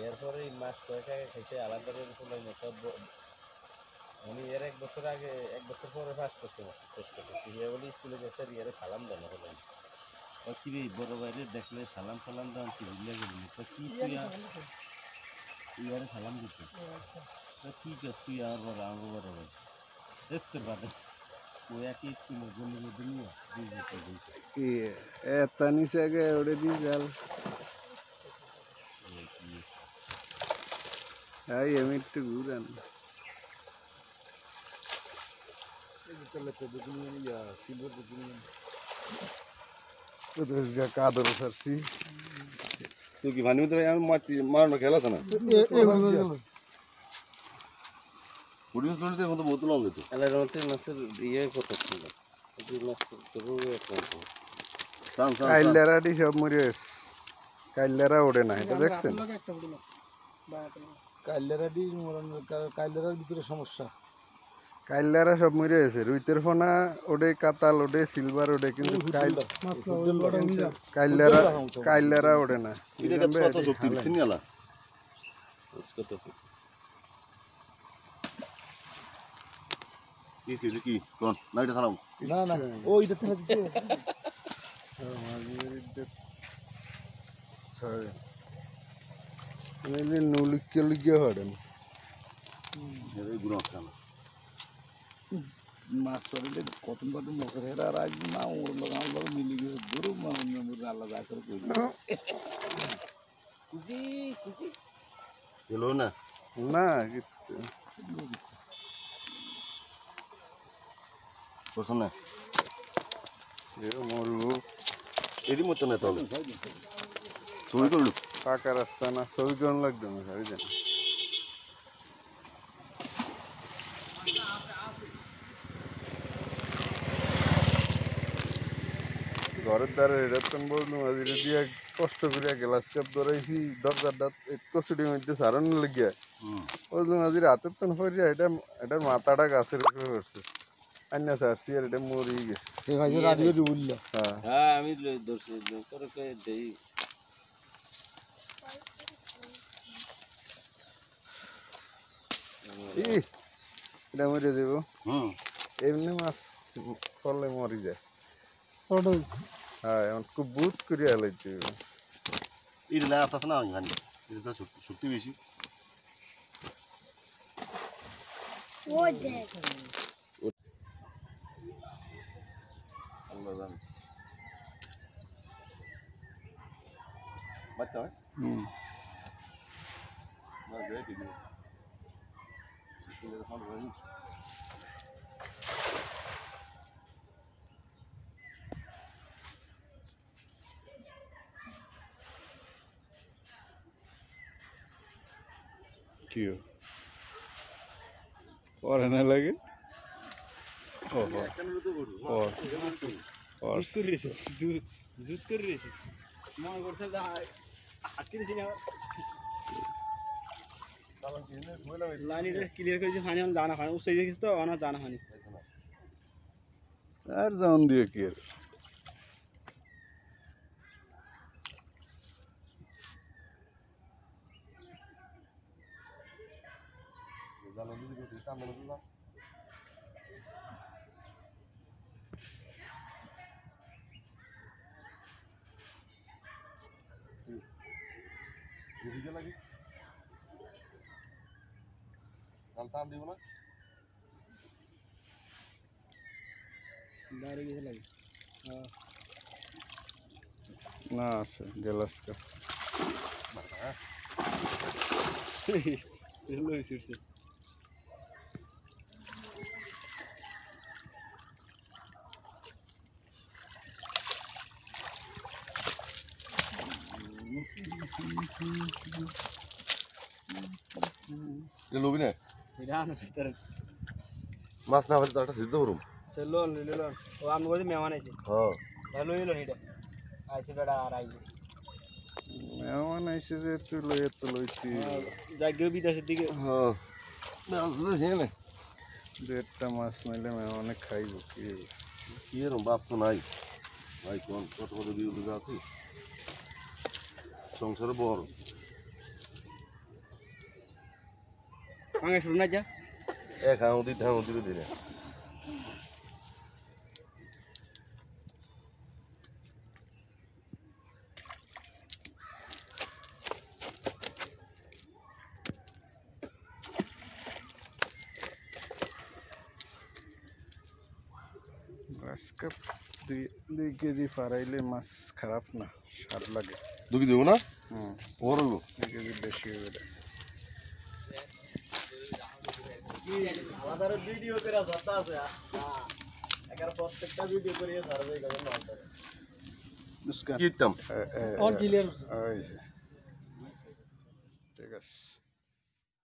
এরপরে এই মাস কয়েক আগে খাইছে আলাদা ফুলাই মতো উনি এর 1 বছর আগে 1 বছর পরে পাস করছে ইয়ে বলি স্কুলে গেছে ইয়ারে সালাম দেন হলেন কি রে বড় ভাইরে দেখলে সালাম সালাম দাম কি ভুলে গেলি তো কি তুই ইয়ারে সালাম দিতে কি কাজ তুই আর বড় আমার বড় ভাই দেখতে পারে ও একই স্কুলের গলির মধ্যে নিয়ে এত নিচে আগে ওড়ে দিয়ে জাল আমি একটু ঘুরান কাদর সারছি তুই কি ভানি মারানো খেলা আছে না বোতল তো মাছের ইয়ে কত ছিল কাইল্লারাটি সব মরে গেছে কাইল্লারা ওড়ে না এটা দেখছেন কাইল্লারার ভিতরে সমস্যা কাইল্লারা সব মরে গেছে রুইতের ফোনা ওডে কাতাল ওডে সিলভার ওডে কিন্তু কাইল্লারা ওড়ে না কি কোন নাইটা থালাম না না ওইটা থেকে দিতে নুলিকে লিগে হড়েন মাছ ধরলে কত কত মুখের হেরা আর আজ না ওর লোক আমার লোক মিলে গিয়ে ধরো আল্লাহ যা করে কই এলো না না করছো না মরু এরই মতো না তাহলে ছবি করলু পাকা রাস্তা না ছবি কেমন লাগবে না সারি জানি ঘরের দ্বারা এরকম বললাম আজ দিয়ে কষ্ট করিয়া গ্লাস কাপ ধরাইছি দরজাটা কচুটির মধ্যে সারানো লেগিয়া বললাম আজ রাতের তো পড়িয়া এটার মাথাটা গাছের উপরে পড়ছে আন্না সারছি আর এটা মরে গেছে হ্যাঁ আমি ধরছি করে দেই এটা মরে দেবো এমনি মাছ পড়লে মরি যায় হ্যাঁ এমন খুব বুত করিয়া লাইতে এটা না আসতে না ভানি এটা শক্তি বেশি ওই দেখ আল্লাহ জানে বাচ্চা হয় না দেখ কি দিও কি পরে না লাগে আর জন দিয়ে কি লাগে টান দিব না বাইরে গেছে লাগে না আছে গ্লাস কাপ লবি না মাছ না হলে তো একটা সিদ্ধ করুম লোন ও আমি বলছি মেহমান আইছে হ্যাঁ লইল এটা আইছে বেটা আর আইছে মেহমান আইসে যে তুই লইয়ে তো লইছি জায়গা বিদেশের দিকে হ্যাঁ আসলে হ্যাঁ না দেড়টা মাছ নাইলে মেহমানে খাইব কি কি এরম বাপ তো নাই ভাই কোন কত কত বিরোধী আছে সংসারে বড় এক হাউদি দিনে গ্লাস কাপ 2 কেজি ফারাইলে মাছ খারাপ না, স্বাদ লাগে। দুকি দেবো না হুম, বড় 2 কেজি বেশি হয়ে যায়। ভিডিও করে ধরতে আছে একার প্রত্যেকটা ভিডিও করে ধরবে গেল মাছ ধরে Nuskan. কিতাম Ay, ঠিক আছে।